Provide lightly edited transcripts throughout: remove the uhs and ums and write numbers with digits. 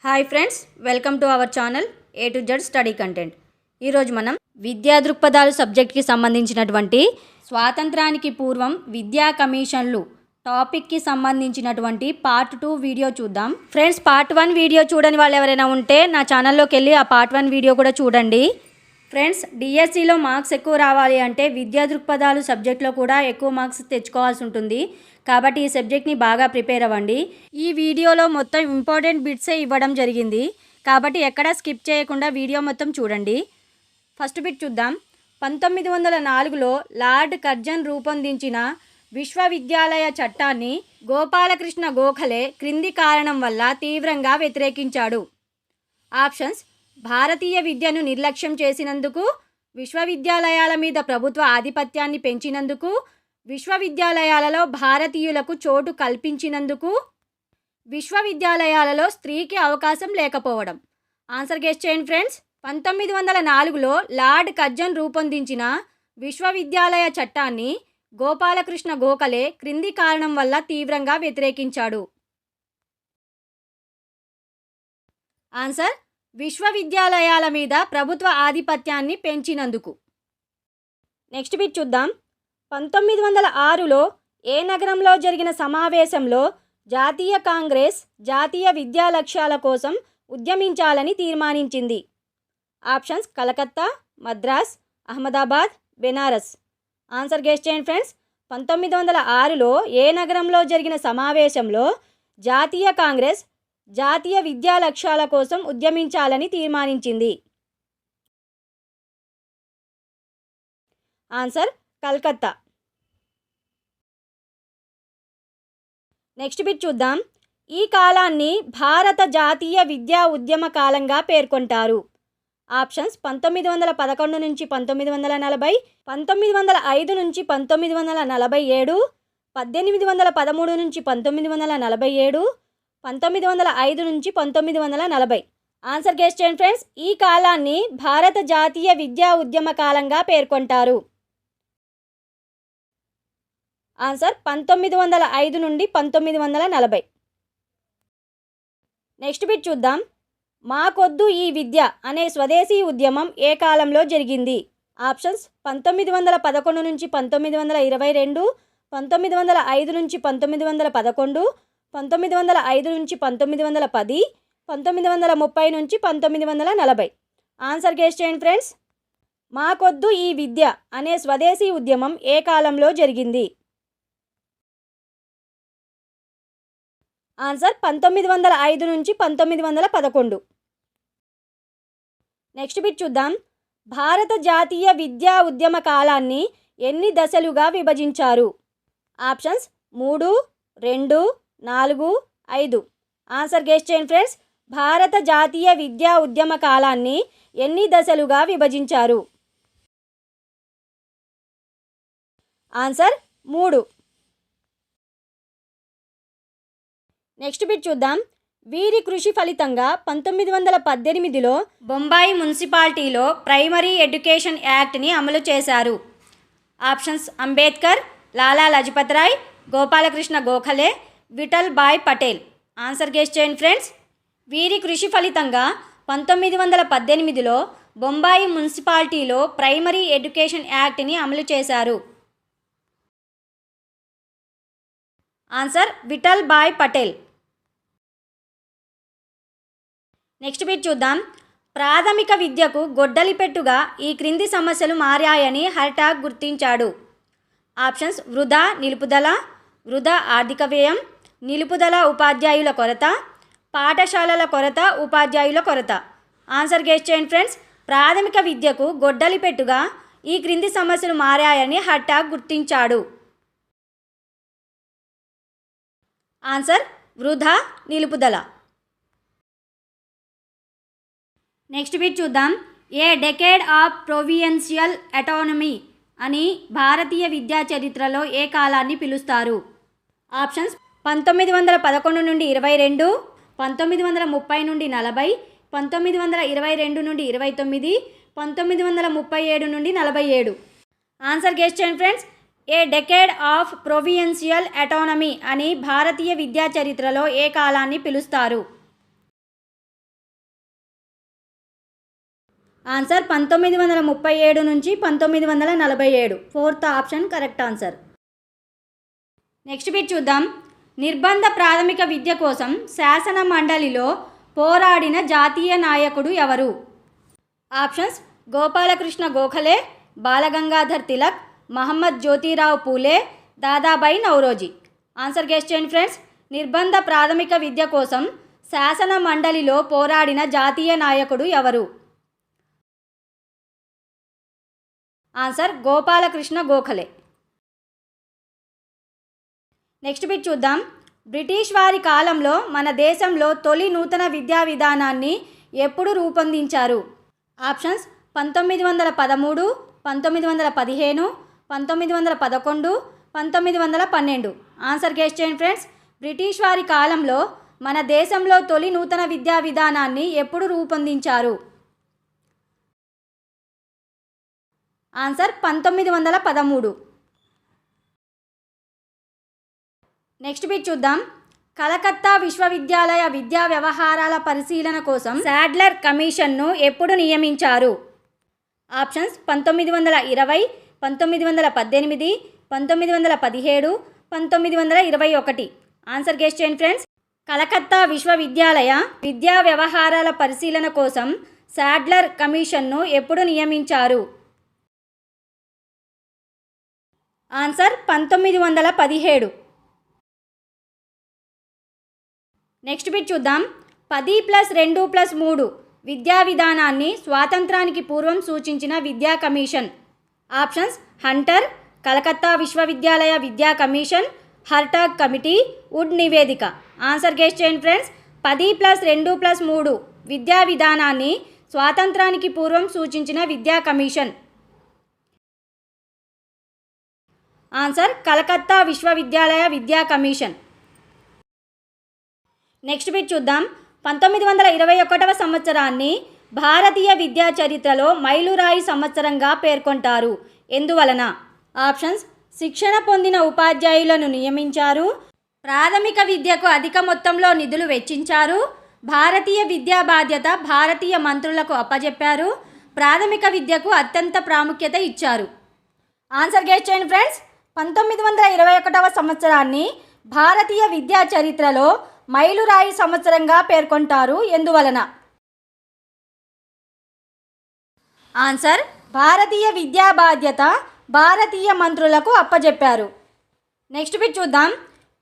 Hi friends, welcome to our channel A to Z study content. ఈరోజు మనం విద్యా దృక్పథాలు సబ్జెక్ట్కి సంబంధించినటువంటి స్వాతంత్రానికి పూర్వం విద్యా కమిషన్లు టాపిక్కి సంబంధించినటువంటి పార్ట్ 2 వీడియో చూద్దాం. ఫ్రెండ్స్, పార్ట్ 1 వీడియో చూడని వాళ్ళు ఎవరైనా ఉంటే నా ఛానల్లోకి వెళ్ళి ఆ పార్ట్ 1 వీడియో కూడా చూడండి. ఫ్రెండ్స్, డిఎస్సిలో మార్క్స్ ఎక్కువ రావాలి అంటే విద్యా దృక్పథాలు సబ్జెక్ట్లో కూడా ఎక్కువ మార్క్స్ తెచ్చుకోవాల్సి ఉంటుంది. కాబట్టి ఈ సబ్జెక్ట్ని బాగా ప్రిపేర్ అవ్వండి. ఈ వీడియోలో మొత్తం ఇంపార్టెంట్ బిట్సే ఇవ్వడం జరిగింది కాబట్టి ఎక్కడా స్కిప్ చేయకుండా వీడియో మొత్తం చూడండి. ఫస్ట్ బిట్ చూద్దాం. 1904లో లార్డ్ కర్జన్ రూపొందించిన విశ్వవిద్యాలయ చట్టాన్ని గోపాలకృష్ణ గోఖలే క్రింది కారణం వల్ల తీవ్రంగా వ్యతిరేకించాడు. ఆప్షన్స్: భారతీయ విద్యను నిర్లక్ష్యం చేసినందుకు, విశ్వవిద్యాలయాల మీద ప్రభుత్వ ఆధిపత్యాన్ని పెంచినందుకు, విశ్వవిద్యాలయాలలో భారతీయులకు చోటు కల్పించినందుకు, విశ్వవిద్యాలయాలలో స్త్రీకి అవకాశం లేకపోవడం. ఆన్సర్ గెస్ చేయండి ఫ్రెండ్స్. 1904లో లార్డ్ కర్జన్ రూపొందించిన విశ్వవిద్యాలయ చట్టాన్ని గోపాలకృష్ణ గోఖలే క్రింది కారణం వల్ల తీవ్రంగా వ్యతిరేకించాడు. ఆన్సర్: విశ్వవిద్యాలయాల మీద ప్రభుత్వ ఆధిపత్యాన్ని పెంచినందుకు. నెక్స్ట్ బిట్ చూద్దాం. 1906లో ఏ నగరంలో జరిగిన సమావేశంలో జాతీయ కాంగ్రెస్ జాతీయ విద్యా లక్ష్యాల కోసం ఉద్యమించాలని తీర్మానించింది? Options: Calcutta, Madras, Ahmedabad, Benares. Answer guess చేయండి ఫ్రెండ్స్. 1906లో ఏ నగరంలో జరిగిన సమావేశంలో జాతీయ కాంగ్రెస్ జాతీయ విద్యా లక్ష్యాల కోసం ఉద్యమించాలని తీర్మానించింది? ఆన్సర్: కలకత్తా. నెక్స్ట్ బిట్ చూద్దాం. ఈ కాలాన్ని భారత జాతీయ విద్యా ఉద్యమ కాలంగా పేర్కొంటారు. ఆప్షన్స్: 1911 నుంచి 1940, 1905 నుంచి 1947, 1813 నుంచి 1947, 1905 నుంచి 1940. ఆన్సర్ గెస్ చేయండి ఫ్రెండ్స్. ఈ కాలాన్ని భారత జాతీయ విద్యా ఉద్యమ కాలంగా పేర్కొంటారు. ఆన్సర్: 1905 నుండి 1940. నెక్స్ట్ బిట్ చూద్దాం. మాకొద్దు ఈ విద్య అనే స్వదేశీ ఉద్యమం ఏ కాలంలో జరిగింది? ఆప్షన్స్: 1911 నుంచి 1922, 1905 నుంచి 1911, 1905 నుంచి 1910, 1930 నుంచి 1940. ఆన్సర్ గెస్ చేయండి ఫ్రెండ్స్. మాకొద్దు ఈ విద్య అనే స్వదేశీ ఉద్యమం ఏ కాలంలో జరిగింది? ఆన్సర్: 1905 నుంచి 1911. నెక్స్ట్ బిట్ చూద్దాం. భారత జాతీయ విద్యా ఉద్యమ కాలాన్ని ఎన్ని దశలుగా విభజించారు? ఆప్షన్స్: 3, 2, 4, 5. ఆన్సర్ గెస్ చేయండి ఫ్రెండ్స్. భారత జాతీయ విద్యా ఉద్యమ కాలాన్ని ఎన్ని దశలుగా విభజించారు? ఆన్సర్: 3. నెక్స్ట్ బిట్ చూద్దాం. వీరి కృషి ఫలితంగా 1918లో బొంబాయి మున్సిపాలిటీలో ప్రైమరీ ఎడ్యుకేషన్ యాక్ట్ని అమలు చేశారు. ఆప్షన్స్: అంబేద్కర్, లాలా లజపత్ రాయ్, గోపాలకృష్ణ గోఖలే, విఠల్ భాయ్ పటేల్. ఆన్సర్ గెస్ చేయండి ఫ్రెండ్స్. వీరి కృషి ఫలితంగా 1918లో బొంబాయి మున్సిపాలిటీలో ప్రైమరీ ఎడ్యుకేషన్ యాక్ట్ని అమలు చేశారు. ఆన్సర్: విఠల్ భాయ్ పటేల్. నెక్స్ట్ బిట్ చూద్దాం. ప్రాథమిక విద్యకు గొడ్డలిపెట్టుగా ఈ క్రింది సమస్యలు మారాయని హర్టాగ్ గుర్తించాడు. ఆప్షన్స్: వృధా నిలుపుదల, వృధా ఆర్థిక వ్యయం, నిలుపుదల ఉపాధ్యాయుల కొరత, పాఠశాలల కొరత, ఉపాధ్యాయుల కొరత. ఆన్సర్ గెస్ చేయండి ఫ్రెండ్స్. ప్రాథమిక విద్యకు గొడ్డలిపెట్టుగా ఈ క్రింది సమస్యలు మారాయని హర్టాగ్ గుర్తించాడు. ఆన్సర్: వృధా నిలుపుదల. నెక్స్ట్ బిట్ చూద్దాం. ఏ డెకేడ్ ఆఫ్ ప్రొవిన్షియల్ అటానమీ అని భారతీయ విద్యా చరిత్రలో ఏ కాలాన్ని పిలుస్తారు? ఆప్షన్స్: 1911 నుండి 22, 1930 నుండి 40, 1922 నుండి 29, 1937 నుండి 47. ఆన్సర్ గెస్ చేయండి friends. A decade of provincial autonomy అని భారతీయ విద్యా చరిత్రలో ఏ కాలాన్ని పిలుస్తారు? ఆన్సర్ 1937 నుంచి 1947. Fourth option correct answer. Next bit చూద్దాం. నిర్బంధ ప్రాథమిక విద్య కోసం శాసన మండలిలో పోరాడిన జాతీయ నాయకుడు ఎవరు? Options Gopalakrishna Gokhale, Balgangadhar Tilak, Mohammed Jyotirao Phule, Dadabhai Naoroji. Answer guess చేయండి ఫ్రెండ్స్. నిర్బంధ ప్రాథమిక విద్య కోసం శాసన మండలిలో పోరాడిన జాతీయ నాయకుడు ఎవరు? Answer Gopalakrishna Gokhale. Next bit చూద్దాం. బ్రిటిష్ వారి కాలంలో మన దేశంలో తొలి నూతన విద్యా విధానాన్ని ఎప్పుడు రూపొందించారు? ఆప్షన్స్ 1913, 1915, 1911, 1912. ఆన్సర్ గెస్ చేయండి ఫ్రెండ్స్. బ్రిటిష్ వారి కాలంలో మన దేశంలో తొలి నూతన విద్యా విధానాన్ని ఎప్పుడు రూపొందించారు? ఆన్సర్ 1913. నెక్స్ట్ బిట్ చూద్దాం. కలకత్తా విశ్వవిద్యాలయ విద్యా వ్యవహారాల పరిశీలన కోసం శాడ్లర్ కమిషన్ను ఎప్పుడు నియమించారు? ఆప్షన్స్ 1920, 1918, 1917, 1921. ఆన్సర్ గెస్ చేయండి ఫ్రెండ్స్. కలకత్తా విశ్వవిద్యాలయ విద్యా వ్యవహారాల పరిశీలన కోసం శాడ్లర్ కమిషన్ను ఎప్పుడు నియమించారు? ఆన్సర్ 1917. నెక్స్ట్ బిట్ చూద్దాం. 10+2+3 విద్యా విధానాన్ని స్వాతంత్రానికి పూర్వం సూచించిన విద్యా కమిషన్. ఆప్షన్స్ హంటర్, కలకత్తా విశ్వవిద్యాలయ విద్యా కమిషన్, హర్టాగ్ కమిటీ, వుడ్ నివేదిక. ఆన్సర్ గెస్ చేయండి ఫ్రెండ్స్. 10+2+3 విద్యా విధానాన్ని స్వాతంత్రానికి పూర్వం సూచించిన విద్యా కమిషన్. ఆన్సర్ కలకత్తా విశ్వవిద్యాలయ విద్యా కమిషన్. నెక్స్ట్ బిట్ చూద్దాం. 1921వ సంవత్సరాన్ని భారతీయ విద్యా చరిత్రలో మైలురాయి సంవత్సరంగా పేర్కొంటారు. ఎందువలన? ఆప్షన్స్ శిక్షణ పొందిన ఉపాధ్యాయులను నియమించారు, ప్రాథమిక విద్యకు అధిక మొత్తంలో నిధులు వెచ్చించారు, భారతీయ విద్యా బాధ్యత భారతీయ మంత్రులకు అప్పజెప్పారు, ప్రాథమిక విద్యకు అత్యంత ప్రాముఖ్యత ఇచ్చారు. ఆన్సర్ గెస్ చేయండి ఫ్రెండ్స్. 1921వ సంవత్సరాన్ని భారతీయ విద్యా చరిత్రలో మైలురాయి సంవత్సరంగా పేర్కొంటారు. ఎందువలన? ఆన్సర్ భారతీయ విద్యా బాధ్యత భారతీయ మంత్రులకు అప్పజెప్పారు. నెక్స్ట్ బిట్ చూద్దాం.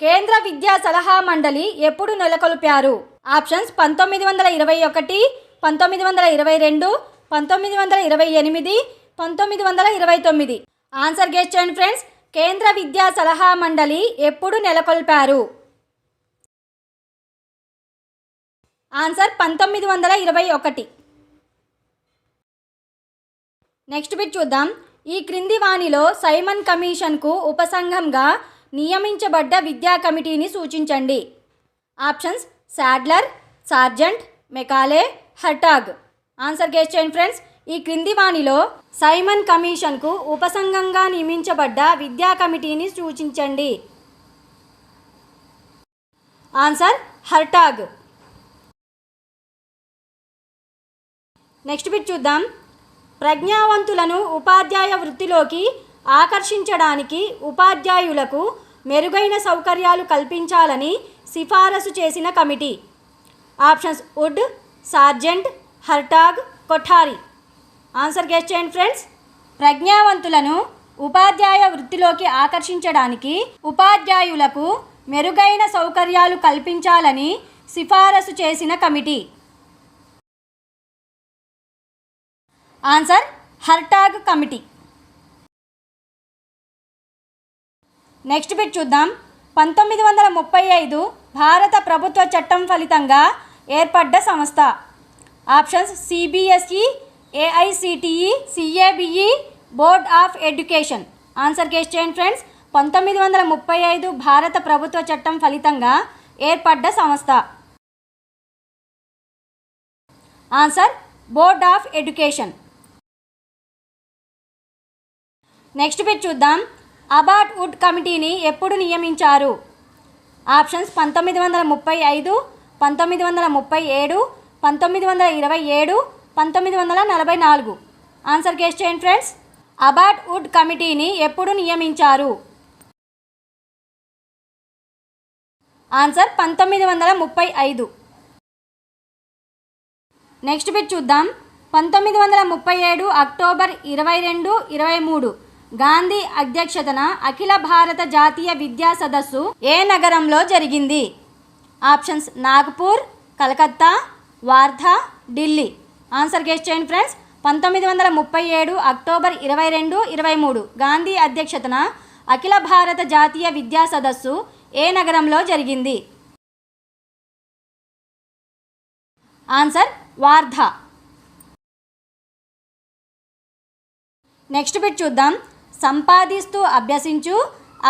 కేంద్ర విద్యా సలహా మండలి ఎప్పుడు నెలకొల్పారు? ఆప్షన్స్ 1921, 1922, 1928, 1929. ఆన్సర్ గెస్ చేయండి ఫ్రెండ్స్. కేంద్ర విద్యా సలహా మండలి ఎప్పుడు నెలకొల్పారు? ఆన్సర్ 1921. నెక్స్ట్ బిట్ చూద్దాం. ఈ క్రింది వాణిలో సైమన్ కమిషన్కు ఉపసంఘంగా నియమించబడ్డ విద్యా కమిటీని సూచించండి. Options Sadler, Sargent, Macaulay, Hartog. Answer guess చేయండి ఫ్రెండ్స్. ఈ క్రింది వాణిలో సైమన్ కమిషన్కు ఉపసంఘంగా నియమించబడ్డ విద్యా కమిటీని సూచించండి. ఆన్సర్ హర్టాగ్. నెక్స్ట్ బిట్ చూద్దాం. ప్రజ్ఞావంతులను ఉపాధ్యాయ వృత్తిలోకి ఆకర్షించడానికి ఉపాధ్యాయులకు మెరుగైన సౌకర్యాలు కల్పించాలని సిఫారసు చేసిన committee. Options Wood, Sargent, Hartog, Kothari. Answer guess చేయండి ఫ్రెండ్స్. ప్రజ్ఞావంతులను ఉపాధ్యాయ వృత్తిలోకి ఆకర్షించడానికి ఉపాధ్యాయులకు మెరుగైన సౌకర్యాలు కల్పించాలని సిఫారసు చేసిన committee. Answer Hartog committee. Next bit చూద్దాం. 1935 భారత ప్రభుత్వ చట్టం ఫలితంగా ఏర్పడ్డ సంస్థ. Options CBSE, AICTE, CABE, board of education. Answer guess చేయండి ఫ్రెండ్స్. 1935 భారత ప్రభుత్వ చట్టం ఫలితంగా ఏర్పడ్డ సంస్థ. Answer board of education. Next bit చూద్దాం. అబాట్ వుడ్ కమిటీని ఎప్పుడు నియమించారు? ఆప్షన్స్ 1935, 1937, 1927, 1944. ఆన్సర్ గెస్ చేయండి ఫ్రెండ్స్. అబాట్ వుడ్ కమిటీని ఎప్పుడు నియమించారు? ఆన్సర్ 1935. నెక్స్ట్ బిట్ చూద్దాం. 1937 అక్టోబర్ 22, 23 గాంధీ అధ్యక్షతన అఖిల భారత జాతీయ విద్యా సదస్సు ఏ నగరంలో జరిగింది? Options Nagpur, Calcutta, Wardha, Delhi. Answer guess చేయండి ఫ్రెండ్స్. 1937 అక్టోబర్ 22, 23 గాంధీ అధ్యక్షతన అఖిల భారత జాతీయ విద్యా సదస్సు ఏ నగరంలో జరిగింది? ఆన్సర్ వార్ధా. నెక్స్ట్ బిట్ చూద్దాం. సంపాదిస్తూ అభ్యసించు,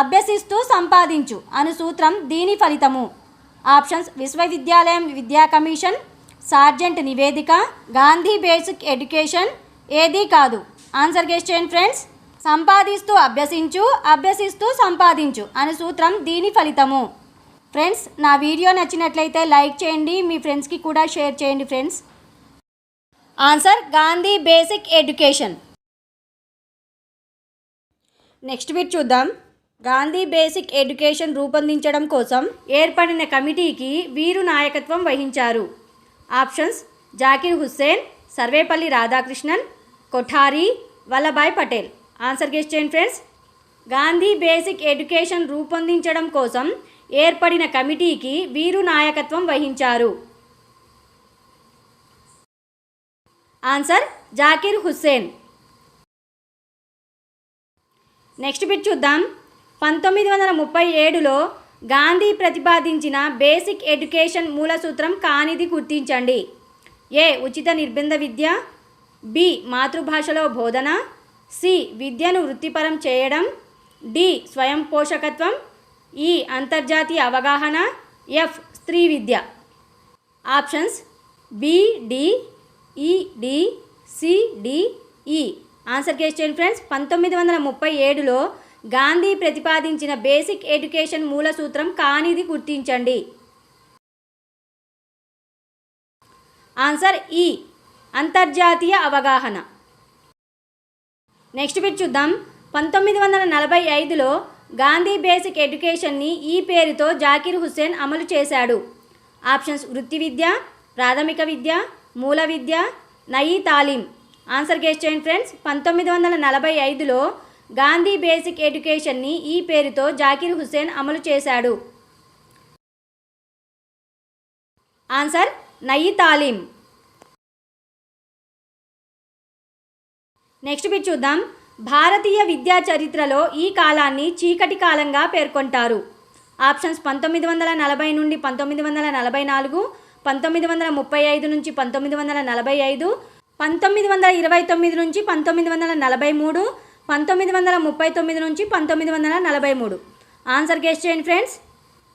అభ్యసిస్తూ సంపాదించు అను సూత్రం దీని ఫలితము. ఆప్షన్స్ విశ్వవిద్యాలయం విద్యా కమిషన్, సార్జెంట్ నివేదిక, గాంధీ బేసిక్ ఎడ్యుకేషన్. ఏదీ కాదు. ఆన్సర్ గెస్ చేయండి ఫ్రెండ్స్. సంపాదిస్తూ అభ్యసించు, అభ్యసిస్తూ సంపాదించు అనే సూత్రం దీని ఫలితము. ఫ్రెండ్స్, నా వీడియో నచ్చినట్లయితే లైక్ చేయండి, మీ ఫ్రెండ్స్కి కూడా షేర్ చేయండి friends. Answer Gandhi basic education. Next bit చూద్దాం. గాంధీ బేసిక్ ఎడ్యుకేషన్ రూపొందించడం కోసం ఏర్పడిన కమిటీకి వీరు నాయకత్వం వహించారు. Options Zakir Hussain, Sarvepalli Radhakrishnan, Kothari, Vallabhbhai Patel. Answer guess చేయండి ఫ్రెండ్స్. గాంధీ బేసిక్ ఎడ్యుకేషన్ రూపొందించడం కోసం ఏర్పడిన కమిటీకి వీరు నాయకత్వం వహించారు. Answer Zakir Hussain. Next bit చూద్దాం. 1937లో గాంధీ ప్రతిపాదించిన బేసిక్ ఎడ్యుకేషన్ మూల సూత్రం కానిది గుర్తించండి. ఏ ఉచిత నిర్బంధ విద్య, బి మాతృభాషలో బోధన, సి విద్యను వృత్తిపరం చేయడం, డి స్వయం పోషకత్వం, ఈ అంతర్జాతీయ అవగాహన, ఎఫ్ స్త్రీ విద్య. ఆప్షన్స్ బి, డి, ఈ, డి, సి, డి, ఈ. ఆన్సర్ గెస్ చేయండి ఫ్రెండ్స్. 1937లో గాంధీ ప్రతిపాదించిన బేసిక్ ఎడ్యుకేషన్ మూల సూత్రం కానిది గుర్తించండి. ఆన్సర్ ఈ అంతర్జాతీయ అవగాహన. నెక్స్ట్ బిట్ చూద్దాం. 1945లో గాంధీ బేసిక్ ఎడ్యుకేషన్ని ఈ పేరుతో జాకిర్ హుస్సేన్ అమలు చేశాడు. ఆప్షన్స్ వృత్తి విద్య, ప్రాథమిక విద్య, మూల విద్య, నయీ తాలీం. ఆన్సర్ గెస్ చేయండి ఫ్రెండ్స్. 1945లో గాంధీ బేసిక్ ఎడ్యుకేషన్ని ఈ పేరుతో జాకిర్ హుస్సేన్ అమలు చేశాడు. ఆన్సర్ నయీ తాలీం. నెక్స్ట్ బిట్ చూద్దాం. భారతీయ విద్యా చరిత్రలో ఈ కాలాన్ని చీకటి కాలంగా పేర్కొంటారు. ఆప్షన్స్ 1940 నుండి 1944, 1935 నుంచి 1945, 1929 నుంచి 1943, 1939 నుంచి 1943. ఆన్సర్ గెస్ చేయండి ఫ్రెండ్స్.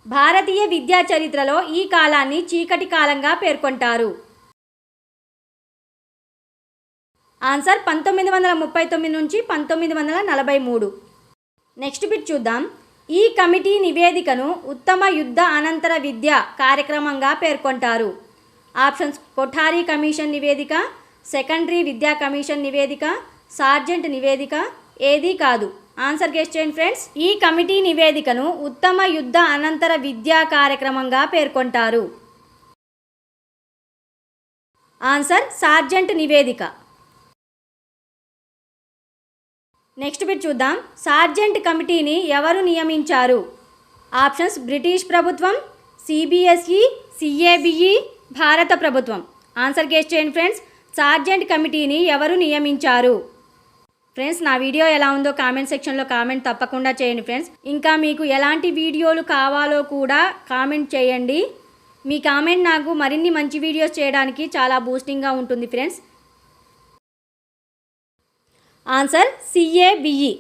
భారతీయ విద్యా చరిత్రలో ఈ కాలాన్ని చీకటి కాలంగా పేర్కొంటారు. ఆన్సర్ 1939 నుంచి 1943. నెక్స్ట్ బిట్ చూద్దాం. ఈ కమిటీ నివేదికను ఉత్తమ యుద్ధ అనంతర విద్య కార్యక్రమంగా పేర్కొంటారు. ఆప్షన్స్ కొఠారి కమిషన్ నివేదిక, సెకండరీ విద్యా కమిషన్ నివేదిక, సార్జెంట్ నివేదిక. ఏదీ కాదు. ఆన్సర్ గెస్ చేయండి ఫ్రెండ్స్. ఈ కమిటీ నివేదికను ఉత్తమ యుద్ధ అనంతర విద్యా కార్యక్రమంగా పేర్కొంటారు. ఆన్సర్ సార్జెంట్ నివేదిక. నెక్స్ట్ బిట్ చూద్దాం. సార్జెంట్ కమిటీని ఎవరు నియమించారు? ఆప్షన్స్ బ్రిటిష్ ప్రభుత్వం, సిబిఎస్ఈ, సిఏబిఈ, భారత ప్రభుత్వం. ఆన్సర్ గెస్ చేయండి ఫ్రెండ్స్. సార్జెంట్ కమిటీని ఎవరు నియమించారు? ఫ్రెండ్స్, నా వీడియో ఎలా ఉందో కామెంట్ సెక్షన్లో కామెంట్ తప్పకుండా చేయండి ఫ్రెండ్స్. ఇంకా మీకు ఎలాంటి వీడియోలు కావాలో కూడా కామెంట్ చేయండి. మీ కామెంట్ నాకు మరిన్ని మంచి వీడియోస్ చేయడానికి చాలా బూస్టింగ్గా ఉంటుంది ఫ్రెండ్స్. Answer CABE.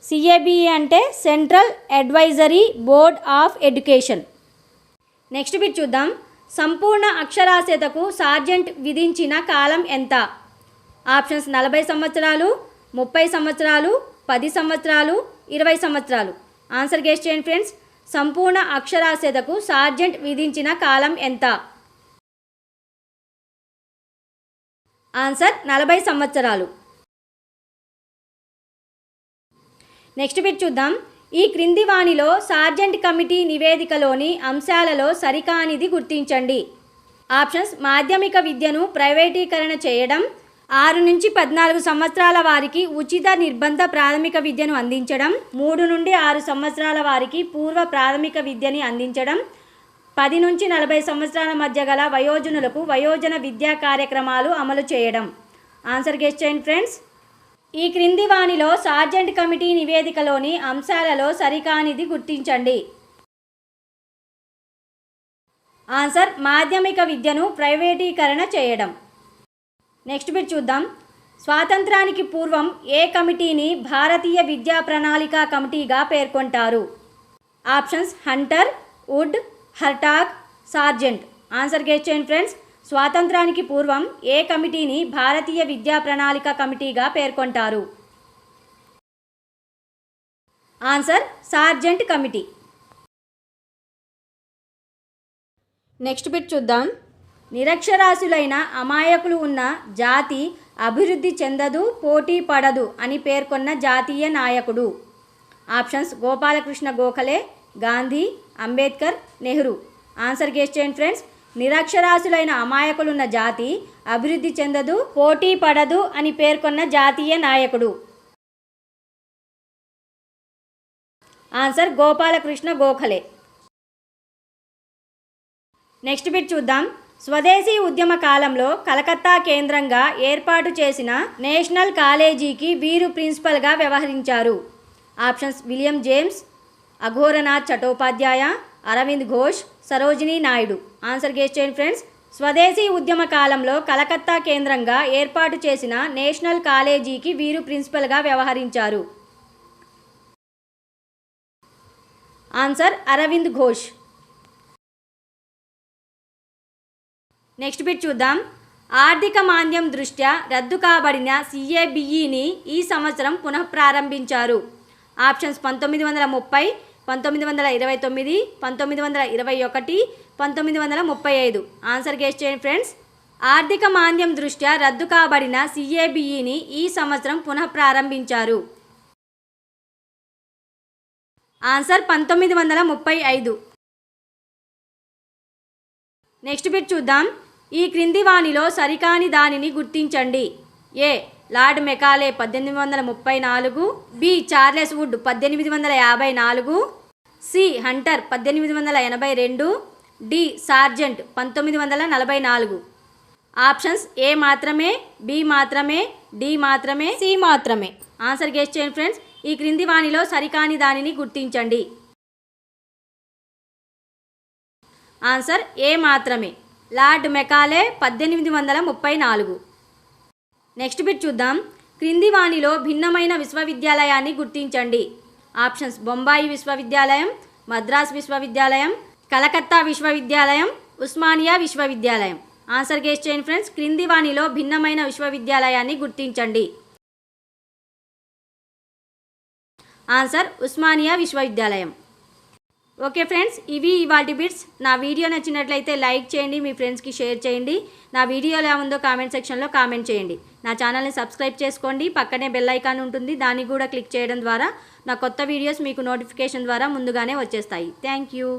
సిఏబిఈ అంటే central advisory board of education. Next bit చూద్దాం. సంపూర్ణ అక్షరాస్యతకు సార్జెంట్ విధించిన కాలం ఎంత? ఆప్షన్స్ 40 సంవత్సరాలు, 30 సంవత్సరాలు, 10 సంవత్సరాలు, 20 సంవత్సరాలు. ఆన్సర్ గెస్ చేయండి ఫ్రెండ్స్. సంపూర్ణ అక్షరాస్యతకు సార్జెంట్ విధించిన కాలం ఎంత? ఆన్సర్ 40 సంవత్సరాలు. నెక్స్ట్ బిట్ చూద్దాం. ఈ క్రింది వాణిలో సార్జెంట్ కమిటీ నివేదికలోని అంశాలలో సరికానిది గుర్తించండి. ఆప్షన్స్: మాధ్యమిక విద్యను ప్రైవేటీకరణ చేయడం, 6 నుంచి 14 సంవత్సరాల వారికి ఉచిత నిర్బంధ ప్రాథమిక విద్యను అందించడం, 3 నుండి 6 సంవత్సరాల వారికి పూర్వ ప్రాథమిక విద్యని అందించడం, 10 నుంచి 40 సంవత్సరాల మధ్య గల వయోజనులకు వయోజన విద్యా కార్యక్రమాలు అమలు చేయడం. ఆన్సర్ గెస్ చేయండి ఫ్రెండ్స్. ఈ క్రింది వాణిలో సార్జెంట్ కమిటీ నివేదికలోని అంశాలలో సరికానిది గుర్తించండి. ఆన్సర్: మాధ్యమిక విద్యను ప్రైవేటీకరణ చేయడం. నెక్స్ట్ బిట్ చూద్దాం. స్వాతంత్రానికి పూర్వం ఏ కమిటీని భారతీయ విద్యా ప్రణాళిక కమిటీగా పేర్కొంటారు? Options: Hunter, Wood, Hartog, Sargent. Answer guess చేయండి ఫ్రెండ్స్. స్వాతంత్రానికి పూర్వం ఏ కమిటీని భారతీయ విద్యా ప్రణాళిక కమిటీగా పేర్కొంటారు? Answer: Sargent committee. Next bit చూద్దాం. నిరక్షరాస్యులైన అమాయకులు ఉన్న జాతి అభివృద్ధి చెందదు, పోటీ పడదు అని పేర్కొన్న జాతీయ నాయకుడు? Options: Gopalakrishna Gokhale, Gandhi, Ambedkar, Nehru. Answer guess చేయండి ఫ్రెండ్స్. నిరక్షరాస్యులైన అమాయకులున్న జాతి అభివృద్ధి చెందదు, పోటీ పడదు అని పేర్కొన్న జాతీయ నాయకుడు? Answer: Gopalakrishna Gokhale. Next bit చూద్దాం. స్వదేశీ ఉద్యమ కాలంలో కలకత్తా కేంద్రంగా ఏర్పాటు చేసిన నేషనల్ కాలేజీకి వీరు ప్రిన్సిపల్గా వ్యవహరించారు? Options: William James, Aghorenath Chattopadhyay, Aurobindo Ghosh, Sarojini Naidu. Answer guess చేయండి ఫ్రెండ్స్. స్వదేశీ ఉద్యమ కాలంలో కలకత్తా కేంద్రంగా ఏర్పాటు చేసిన నేషనల్ కాలేజీకి వీరు ప్రిన్సిపల్గా వ్యవహరించారు? Answer: Aurobindo Ghosh. Next bit చూద్దాం. ఆర్థిక మాంద్యం దృష్ట్యా రద్దు కాబడిన CABEని ఈ సంవత్సరం పునఃప్రారంభించారు? ఆప్షన్స్: 1930, 1929, 1921, 1935. ఆన్సర్ గెస్ చేయండి ఫ్రెండ్స్. ఆర్థిక మాంద్యం దృష్ట్యా రద్దు కాబడిన CABEని ఈ సంవత్సరం పునఃప్రారంభించారు? ఆన్సర్: 1935. నెక్స్ట్ బిట్ చూద్దాం. ఈ క్రింది వాణిలో సరికాని దానిని గుర్తించండి. A. Lord Macaulay 1834, B. Charles Wood 1854, C. Hunter 1882, D. Sargent 1944. Options: A మాత్రమే, బి మాత్రమే, డి మాత్రమే, సి మాత్రమే. ఆన్సర్ గెస్ చేయండి ఫ్రెండ్స్. ఈ క్రింది వాణిలో సరికాని దానిని గుర్తించండి. ఆన్సర్: ఏ మాత్రమే. Lord Macaulay 1834. నెక్స్ట్ బిట్ చూద్దాం. క్రింది వాణిలో భిన్నమైన విశ్వవిద్యాలయాన్ని గుర్తించండి. ఆప్షన్స్: బొంబాయి విశ్వవిద్యాలయం, మద్రాస్ విశ్వవిద్యాలయం, కలకత్తా విశ్వవిద్యాలయం, ఉస్మానియా విశ్వవిద్యాలయం. ఆన్సర్ గెస్ చేయండి ఫ్రెండ్స్. క్రింది వాణిలో భిన్నమైన విశ్వవిద్యాలయాన్ని గుర్తించండి. ఆన్సర్: ఉస్మానియా విశ్వవిద్యాలయం. ఓకే ఫ్రెండ్స్, ఇవి ఇవాల్టి బిట్స్. నా వీడియో నచ్చినట్లయితే లైక్ చేయండి, మీ ఫ్రెండ్స్కి షేర్ చేయండి. నా వీడియో ఎలా ఉందో కామెంట్ సెక్షన్లో కామెంట్ చేయండి. నా ఛానల్ని సబ్స్క్రైబ్ చేసుకోండి. పక్కనే బెల్ ఐకాన్ ఉంటుంది, దాన్ని కూడా క్లిక్ చేయడం ద్వారా నా కొత్త వీడియోస్ మీకు నోటిఫికేషన్ ద్వారా ముందుగానే వచ్చేస్తాయి. Thank you.